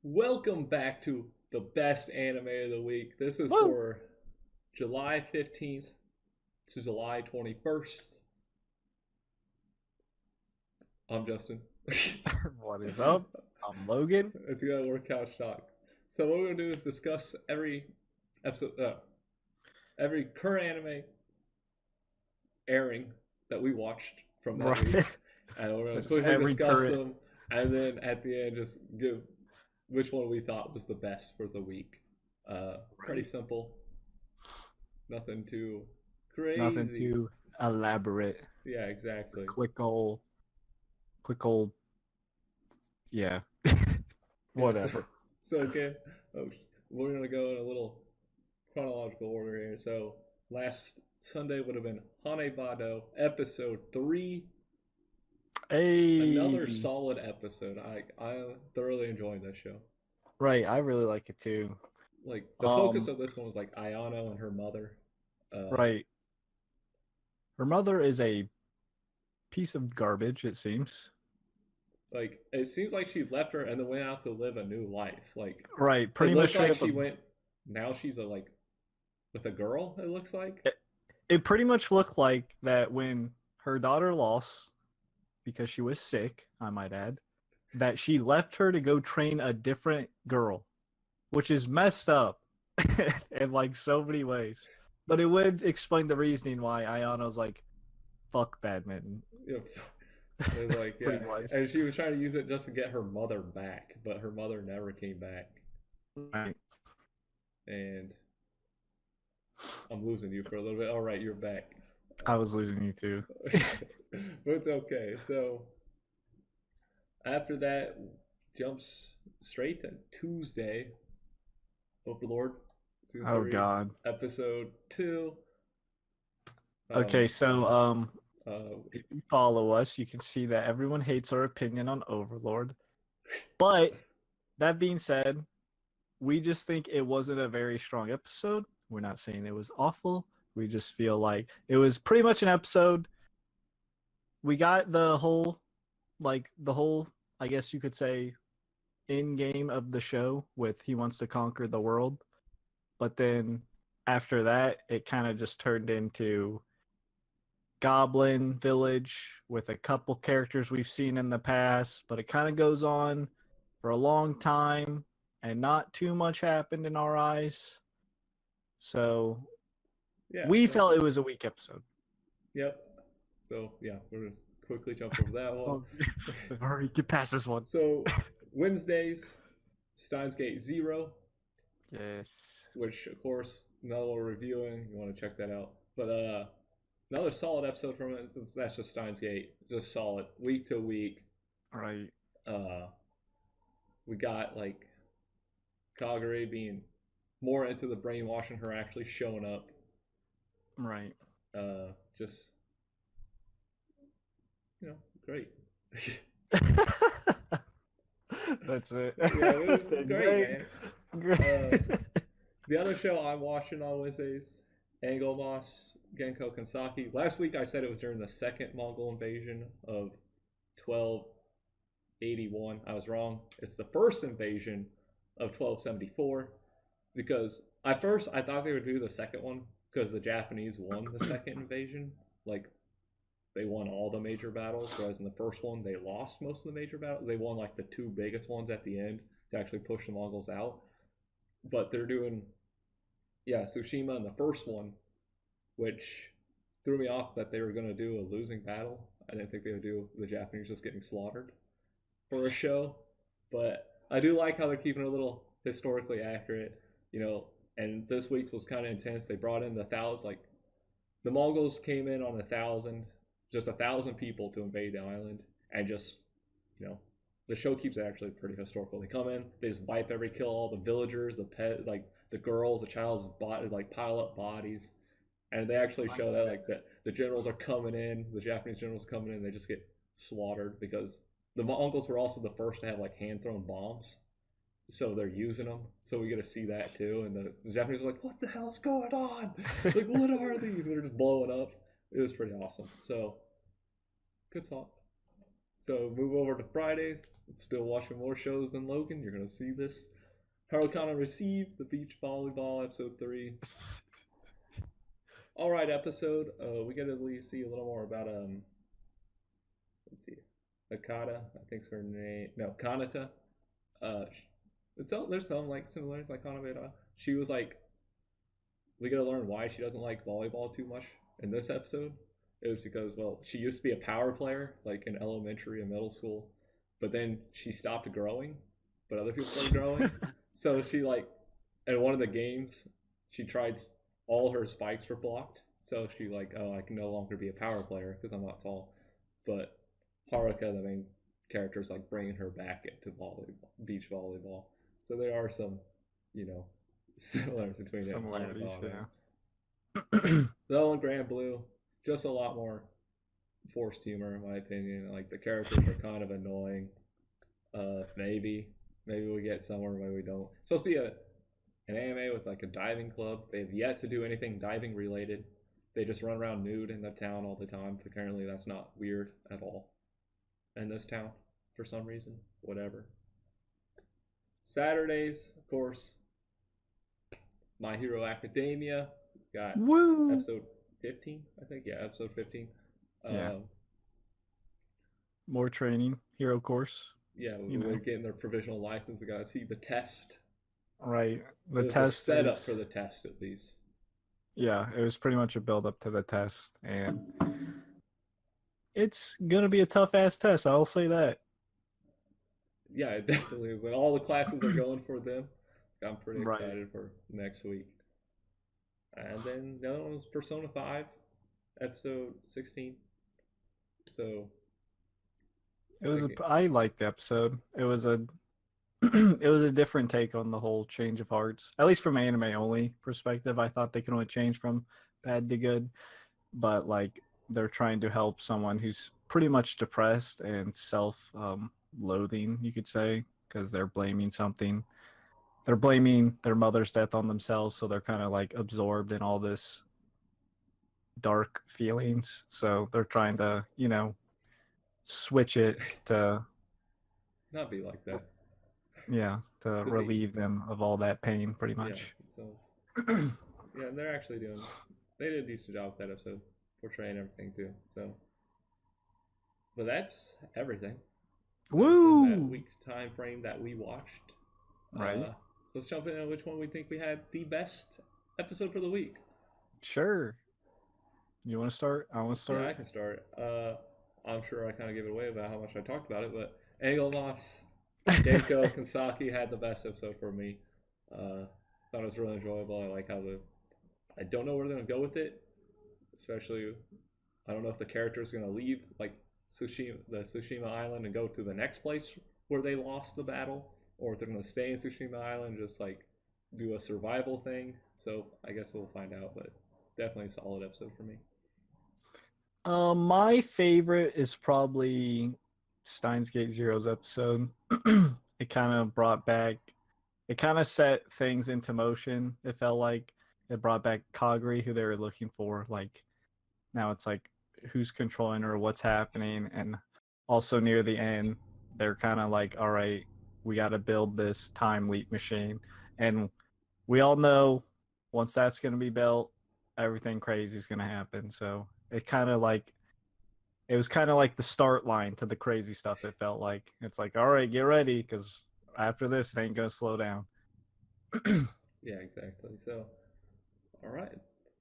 Welcome back to the best anime of the week. This is Woo! for July 15th to July 21st. I'm Justin. What is up? I'm Logan. It's gonna work couch talk. So what we're gonna do is discuss every episode, every current anime airing that we watched from that week, Right. and we're gonna Just quickly every discuss current. them, and then at the end just give which one we thought was the best for the week. Pretty Right. simple. Nothing too Nothing crazy. too elaborate. Yeah, exactly. Quick old, yeah. Yes. Yeah, Whatever. so again, oh, we're gonna go in a little chronological order here. So last Sunday would have been Hanebado episode 3. Another Hey. solid episode. I thoroughly enjoyed this show. Right, I really like it too. Like the focus Um, of this one was like Ayano and her mother. Uh, right. Her mother is a piece of garbage, it seems. like it seems like she left her and then went out to live a new life. Like Right, it pretty much looked straight like up she went. Now she's a like with a girl. It looks like. it, it pretty much looked like that when her daughter lost because she was sick, I might add, that she left her to go train a different girl, which is messed up in like so many ways. But it would explain the reasoning why Ayano's like, fuck badminton. Yeah, it was like yeah, Pretty much. and she was trying to use it just to get her mother back, but her mother never came back. Right. And I'm losing you for a little bit. All right, you're back. I was losing you too. But it's okay. So after that, jumps straight to Tuesday. Overlord, season Oh 3, god. episode 2. Okay, Um, so uh, if you follow us, you can see that everyone hates our opinion on Overlord. But that being said, we just think it wasn't a very strong episode. We're not saying it was awful. We just feel like it was pretty much an episode. We got the whole, I guess you could say, in game of the show with he wants to conquer the world. But then after that, it kind of just turned into Goblin Village with a couple characters we've seen in the past, but it kind of goes on for a long time and not too much happened in our eyes. So yeah, we so felt it was a weak episode. yep. So yeah, we're gonna quickly jump over that one. Oh, hurry, get past this one. So Wednesdays, Steins Gate Zero, Yes. which of course another one we're reviewing. You want to check that out. But another solid episode from it. Since that's just Steins Gate, just solid week to week. Right. Uh, we got like Kagure being more into the brainwashing, her actually showing up. Right. Just great. That's it. Yeah, it was great, Great. man. Great. The other show I'm watching on Wednesdays, Angle Moss Genko Kansaki. Last week I said it was during the second Mongol invasion of 1281. I was wrong. It's the first invasion of 1274 because at first I thought they would do the second one because the Japanese won the second invasion. Like they won all the major battles, whereas in the first one they lost most of the major battles. They won like the two biggest ones at the end to actually push the Mongols out. But they're doing Tsushima in the first one, which threw me off that they were going to do a losing battle. I didn't think they would do the Japanese just getting slaughtered for a show. But I do like how they're keeping it a little historically accurate, And this week was kind of intense. They brought in the thousands, like the Mongols came in on 1,000, just 1,000 people to invade the island, and just you know the show keeps it actually pretty historical. They come in, they just kill all the villagers, the pet, like the girls, the child's bodies, like pile up bodies, and they actually show that like the generals are coming in, the Japanese generals coming in, they just get slaughtered because the Mongols were also the first to have like hand thrown bombs, so they're using them. So we get to see that too, and the Japanese are like, "What the hell's going on? Like, what are these?" And they're just blowing up. It was pretty awesome. So good song. So move over to Fridays. I'm still watching more shows than Logan. You're gonna see this. Haruka received the beach volleyball episode 3. All right, episode. We get to see a little more about let's see, Akata. I think's her name. No, Kanata. Uh, there's some like similarities like Kanata. She was like, we gotta learn why she doesn't like volleyball too much in this episode. It was because, well, she used to be a power player like in elementary and middle school, but then she stopped growing, but other people started growing. So she like, in one of the games, she tried all her spikes were blocked. So she like, oh, I can no longer be a power player because I'm not tall. But Haruka, the main character, is like bringing her back into volleyball, beach volleyball. So there are some, you know, similarities between Similarities, it. Though in Grand Blue, just a lot more forced humor, in my opinion. Like the characters are kind of annoying. Maybe we get somewhere, maybe we don't. It's supposed to be an anime with like a diving club. They've yet to do anything diving related. They just run around nude in the town all the time. Apparently, that's not weird at all in this town for some reason. Whatever. Saturdays, of course, My Hero Academia. Got Woo! episode 15, I think. Yeah, episode 15. Yeah. More training, hero course. Yeah, we're getting their provisional license. We gotta see the test. Right. The it was test a setup for the test, at least. Yeah, it was pretty much a build up to the test, and it's gonna be a tough ass test. I'll say that. Yeah, it definitely is. When all the classes are going for them, I'm pretty excited for next week. And then the other one was Persona 5, episode 16. So it was. I liked the episode. It was a. It was a different take on the whole change of hearts. At least from anime only perspective, I thought they could only change from bad to good, but like they're trying to help someone who's pretty much depressed and self-loathing, you could say, because they're blaming something. They're blaming their mother's death on themselves, so they're kind of like absorbed in all this dark feelings. So they're trying to, switch it to not be like that. Yeah, to relieve them of all that pain, pretty much. Yeah, so yeah, and they're actually they did a decent job with that episode, portraying everything too. So, but that's everything. Woo! That week's time frame that we watched. Right. So let's jump into which one we think we had the best episode for the week. Sure. You want to start? I want to start. Yeah, I can start. I'm sure I kind of gave it away about how much I talked about it, but Angel Moss, Keiko Kansaki had the best episode for me. Thought it was really enjoyable. I like how I don't know where they're gonna go with it, especially I don't know if the character is gonna leave like the Tsushima Island and go to the next place where they lost the battle, or if they're gonna stay in Tsushima Island and just like do a survival thing. So I guess we'll find out, but definitely a solid episode for me. My favorite is probably Steins Gate Zero's episode. It kind of set things into motion. It felt like it brought back Kagri, who they were looking for. Like now it's like who's controlling her, what's happening, and also near the end, they're kind of like, all right, we got to build this time leap machine, and we all know once that's going to be built, everything crazy is going to happen. So it was kind of like the start line to the crazy stuff. It felt like it's like, all right, get ready, because after this, it ain't gonna slow down. Yeah, exactly. So, all right.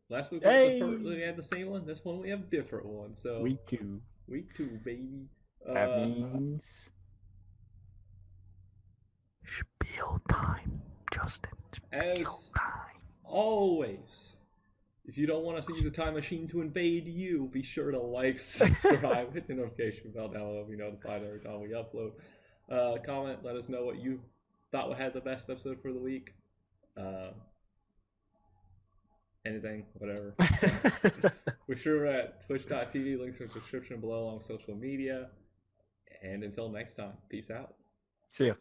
Last week we had the same one. This one we have a different one. So week two, baby. That means spiel time, Justin. As always, if you don't want us to use a time machine to invade you, be sure to like, subscribe, hit the notification bell down below to be notified every time we upload. Comment, let us know what you thought had the best episode for the week. Anything, whatever. We're sure at twitch.tv, links in the description below along social media. And until next time, peace out. See ya.